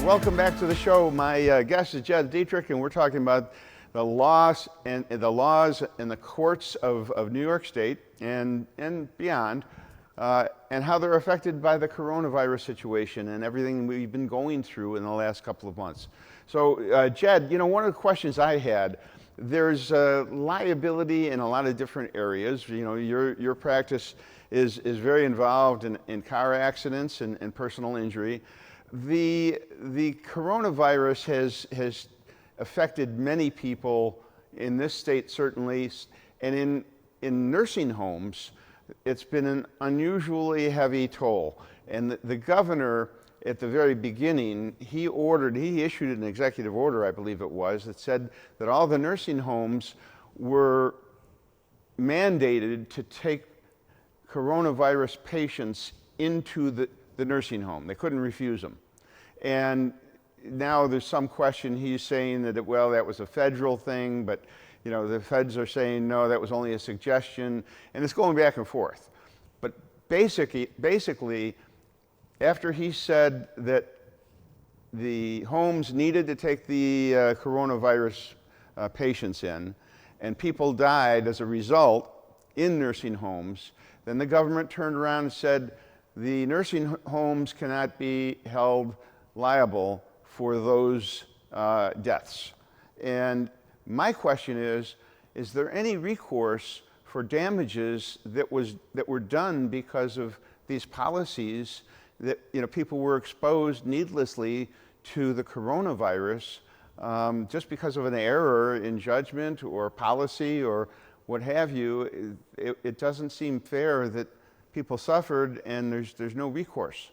Welcome back to the show. My guest is Jed Dietrich, and we're talking about the laws and the courts of New York State and beyond, and how they're affected by the coronavirus situation and everything we've been going through in the last couple of months. So, Jed, one of the questions I had, there's liability in a lot of different areas. Your practice is very involved in car accidents and personal injury. The coronavirus has affected many people in this state, certainly, and in nursing homes, it's been an unusually heavy toll. And the governor, at the very beginning, he issued an executive order, I believe it was, that said that all the nursing homes were mandated to take coronavirus patients into the nursing home. They couldn't refuse them. And now there's some question. He's saying that, that was a federal thing, but the feds are saying, no, that was only a suggestion, and it's going back and forth. But basically, after he said that the homes needed to take the coronavirus patients in, and people died as a result in nursing homes, then the government turned around and said the nursing homes cannot be held liable for those deaths. And my question is there any recourse for damages that were done because of these policies that people were exposed needlessly to the coronavirus just because of an error in judgment or policy or what have you? It doesn't seem fair that people suffered and there's no recourse.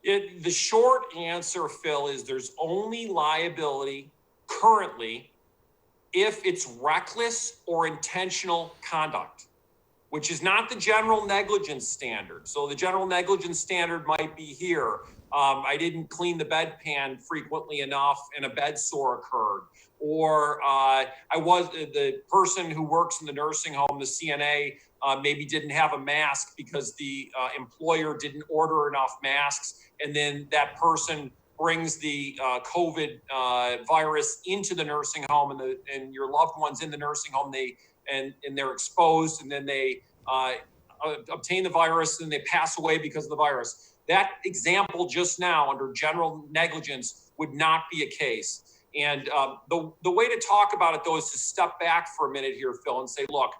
The short answer, Phil, is there's only liability currently if it's reckless or intentional conduct, which is not the general negligence standard. So the general negligence standard might be here. I didn't clean the bedpan frequently enough and a bed sore occurred. Or the person who works in the nursing home, the CNA, maybe didn't have a mask because the employer didn't order enough masks. And then that person brings the COVID virus into the nursing home, and your loved one's in the nursing home, and they're exposed, and then they obtain the virus, and they pass away because of the virus. That example just now under general negligence would not be a case. And the way to talk about it, though, is to step back for a minute here, Phil, and say, look,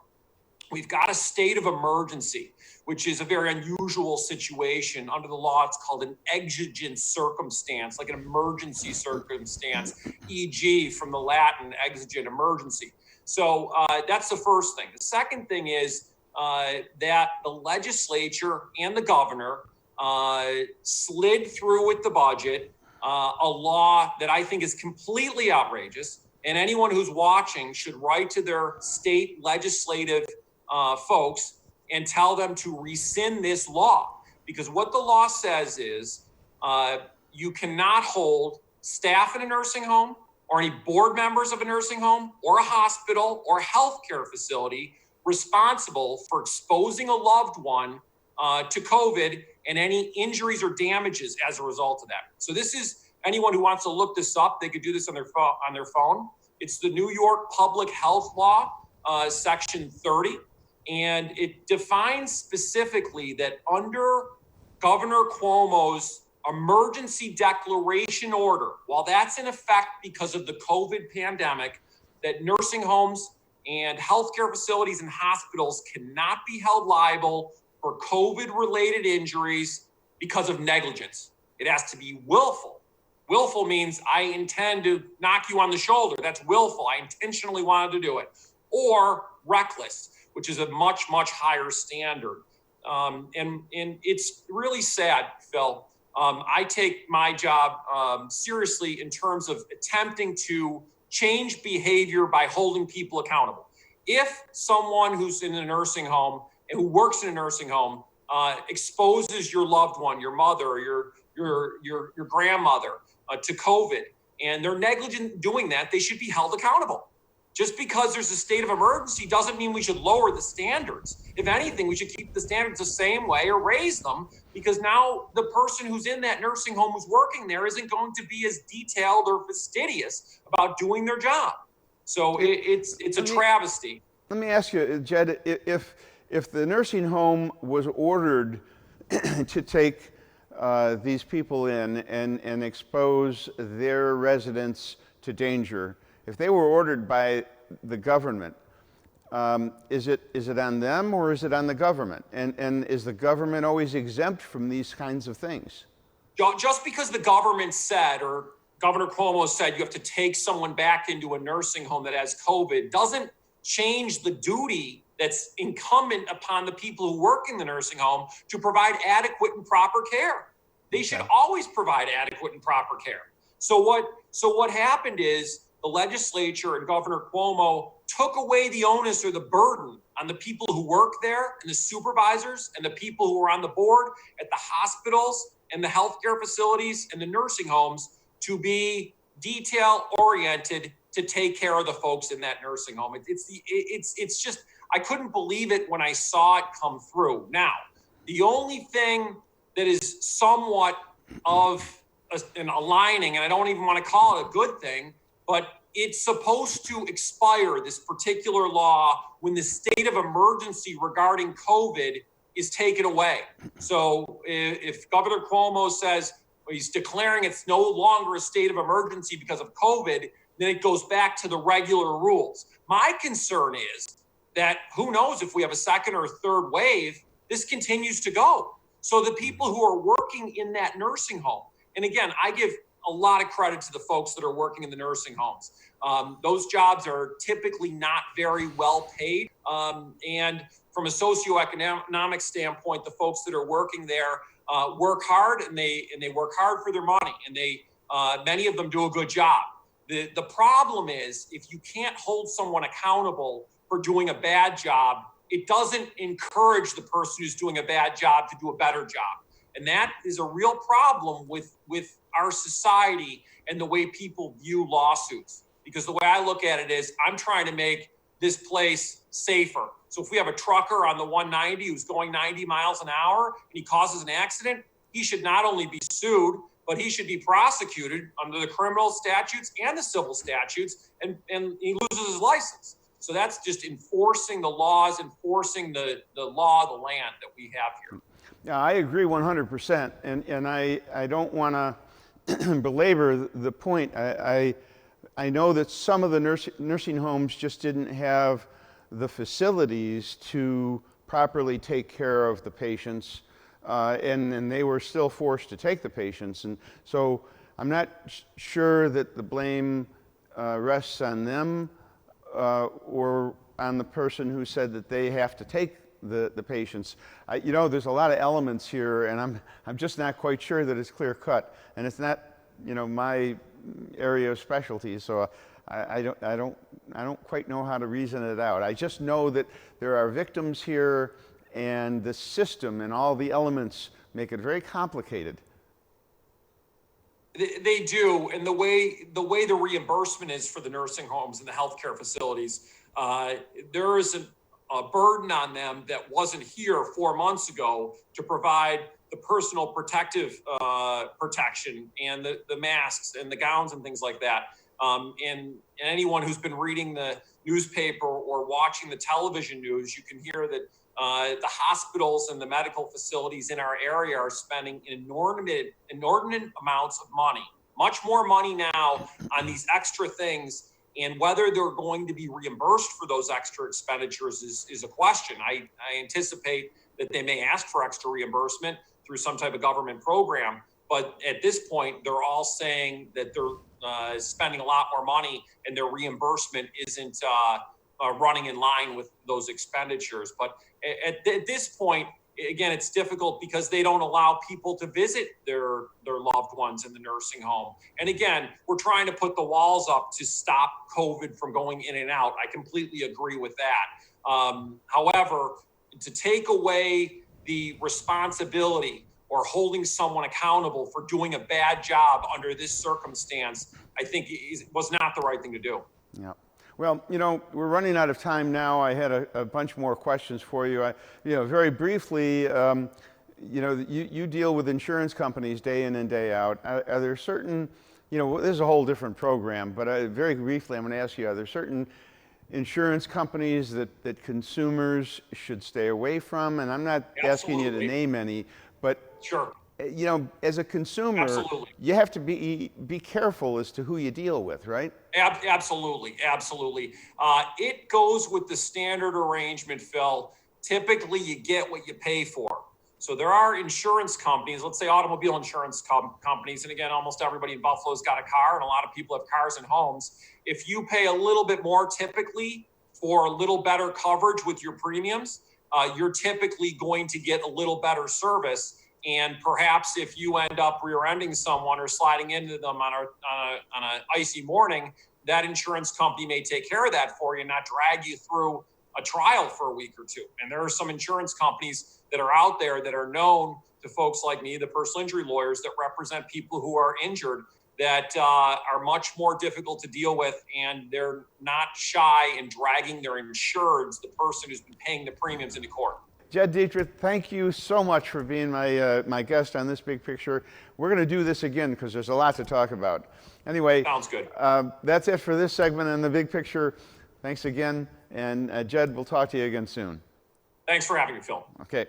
we've got a state of emergency, which is a very unusual situation. Under the law, it's called an exigent circumstance, like an emergency circumstance, e.g. from the Latin exigent, emergency. So that's the first thing. The second thing is that the legislature and the governor slid through with the budget a law that I think is completely outrageous. And anyone who's watching should write to their state legislative folks and tell them to rescind this law. Because what the law says is you cannot hold staff in a nursing home or any board members of a nursing home or a hospital or healthcare facility responsible for exposing a loved one to COVID and any injuries or damages as a result of that. So this is, anyone who wants to look this up, they could do this on their phone. It's the New York Public Health Law, Section 30. And it defines specifically that under Governor Cuomo's emergency declaration order, while that's in effect because of the COVID pandemic, that nursing homes and healthcare facilities and hospitals cannot be held liable for COVID-related injuries because of negligence. It has to be willful. Willful means I intend to knock you on the shoulder. That's willful. I intentionally wanted to do it. Or reckless, which is a much, much higher standard. And it's really sad, Phil. I take my job seriously in terms of attempting to change behavior by holding people accountable. If someone who's in a nursing home and who works in a nursing home exposes your loved one, your mother, or your grandmother to COVID, and they're negligent doing that, they should be held accountable. Just because there's a state of emergency doesn't mean we should lower the standards. If anything, we should keep the standards the same way or raise them, because now the person who's in that nursing home who's working there isn't going to be as detailed or fastidious about doing their job. So it's a travesty. Let me ask you, Jed, if the nursing home was ordered to take these people in and expose their residents to danger, if they were ordered by the government, is it on them or is it on the government? And is the government always exempt from these kinds of things? Just because the government said, or Governor Cuomo said, you have to take someone back into a nursing home that has COVID, doesn't change the duty that's incumbent upon the people who work in the nursing home to provide adequate and proper care. They should always provide adequate and proper care. So what happened is the legislature and Governor Cuomo took away the onus or the burden on the people who work there and the supervisors and the people who are on the board at the hospitals and the healthcare facilities and the nursing homes to be detail oriented to take care of the folks in that nursing home. It's just, I couldn't believe it when I saw it come through. Now, the only thing that is somewhat of an aligning, and I don't even want to call it a good thing, but it's supposed to expire, this particular law, when the state of emergency regarding COVID is taken away. So if Governor Cuomo says he's declaring it's no longer a state of emergency because of COVID, then it goes back to the regular rules. My concern is that who knows if we have a second or third wave, this continues to go. So the people who are working in that nursing home, and again, I give a lot of credit to the folks that are working in the nursing homes. Those jobs are typically not very well paid. And from a socioeconomic standpoint, the folks that are working there work hard, and they work hard for their money, and many of them do a good job. The problem is, if you can't hold someone accountable for doing a bad job, it doesn't encourage the person who's doing a bad job to do a better job. And that is a real problem with our society and the way people view lawsuits. Because the way I look at it is, I'm trying to make this place safer. So if we have a trucker on the 190 who's going 90 miles an hour and he causes an accident, he should not only be sued, but he should be prosecuted under the criminal statutes and the civil statutes, and he loses his license. So that's just enforcing the laws, enforcing the law of the land that we have here. Yeah, I agree 100%, and I don't want to belabor the point. I know that some of the nursing homes just didn't have the facilities to properly take care of the patients, and they were still forced to take the patients. And so I'm not sure that the blame rests on them or on the person who said that they have to take the patients. There's a lot of elements here, and I'm just not quite sure that it's clear cut, and it's not my area of specialty, so I don't quite know how to reason it out. I just know that there are victims here, and the system and all the elements make it very complicated. They do, and the way the reimbursement is for the nursing homes and the healthcare facilities, there is a burden on them that wasn't here 4 months ago to provide the personal protective protection and the masks and the gowns and things like that. And anyone who's been reading the newspaper or watching the television news, you can hear that the hospitals and the medical facilities in our area are spending inordinate amounts of money, much more money now on these extra things. And whether they're going to be reimbursed for those extra expenditures is a question. I anticipate that they may ask for extra reimbursement through some type of government program. But at this point, they're all saying that they're spending a lot more money and their reimbursement isn't running in line with those expenditures. But at this point, again, it's difficult because they don't allow people to visit their loved ones in the nursing home. And again, we're trying to put the walls up to stop COVID from going in and out. I completely agree with that. However, to take away the responsibility or holding someone accountable for doing a bad job under this circumstance, I think was not the right thing to do. Yeah. Well, we're running out of time now. I had a bunch more questions for you. Very briefly, you deal with insurance companies day in and day out. Are there certain, this is a whole different program, but very briefly, I'm going to ask you, are there certain insurance companies that consumers should stay away from? And I'm not asking you to name any, but Sure. As a consumer, Absolutely. you have to be careful as to who you deal with, right? Absolutely. It goes with the standard arrangement, Phil. Typically, you get what you pay for. So there are insurance companies, let's say automobile insurance companies, and again, almost everybody in Buffalo's got a car, and a lot of people have cars and homes. If you pay a little bit more typically for a little better coverage with your premiums, you're typically going to get a little better service. And perhaps if you end up rear-ending someone or sliding into them on an icy morning, that insurance company may take care of that for you and not drag you through a trial for a week or two. And there are some insurance companies that are out there that are known to folks like me, the personal injury lawyers that represent people who are injured, that are much more difficult to deal with, and they're not shy in dragging their insureds, the person who's been paying the premiums, into court. Jed Dietrich, thank you so much for being my guest on This Big Picture. We're going to do this again because there's a lot to talk about. Anyway, sounds good. That's it for this segment in The Big Picture. Thanks again, and Jed, we'll talk to you again soon. Thanks for having me, Phil. Okay.